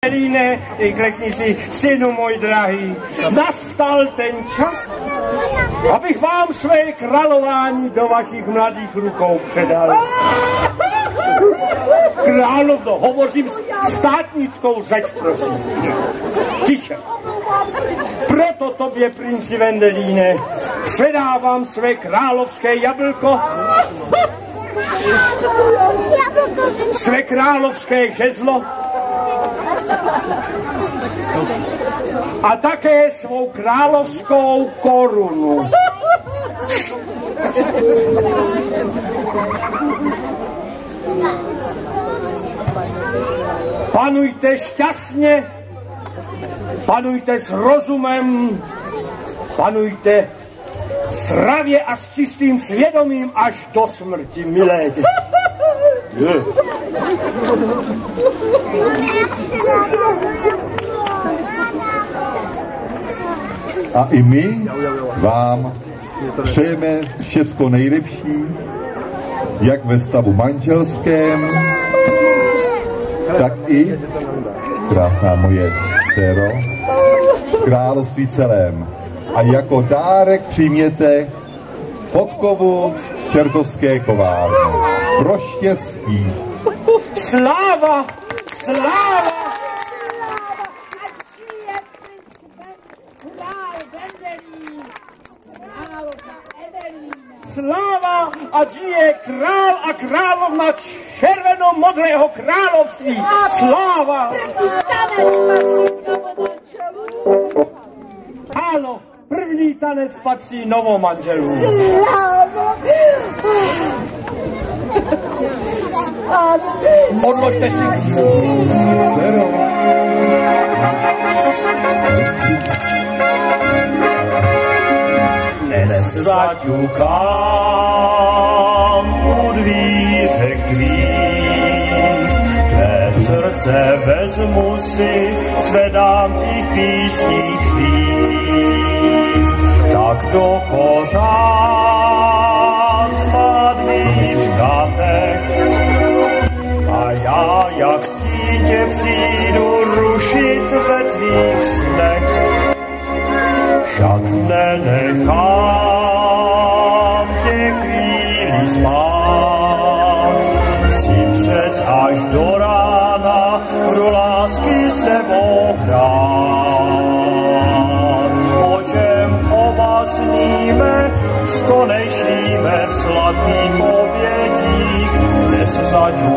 Líne, klekni si, synu můj drahý, nastal ten čas, abych vám své králování do vašich mladých rukou předal. Královno, hovořím státnickou řeč, prosím. Tiše. Proto tobě, princi Vendelíne, předávám své královské jablko, své královské žezlo a také svou královskou korunu. Panujte šťastně, panujte s rozumem, panujte zdravě a s čistým svědomím až do smrti, milé děti. A i my vám přejeme všecko nejlepší, jak ve stavu manželském, tak i, krásná moje dcero, v království celém. A jako dárek přijměte podkovu Čertovské kovárny. Pro štěstí. Sláva! Sláva! Sláva, ať žije král a královna červeno-modrého království. Sláva! Ano, první tanec patří novomanželům. Sláva! Odložte si. Dnes zaťukám u dvířek tvých, tvé srdce vezmu si, zvedám ti v písních svých, tak do kořán svá dvířka nech, a já jak stín tě přijdu rušit ve tvých snech. Však nenechám tě chvíli spát, chci přec až do rána pro lásky s tebou hrát. O čem oba sníme, skonečíme v sladkých obětích, dnes zaťukám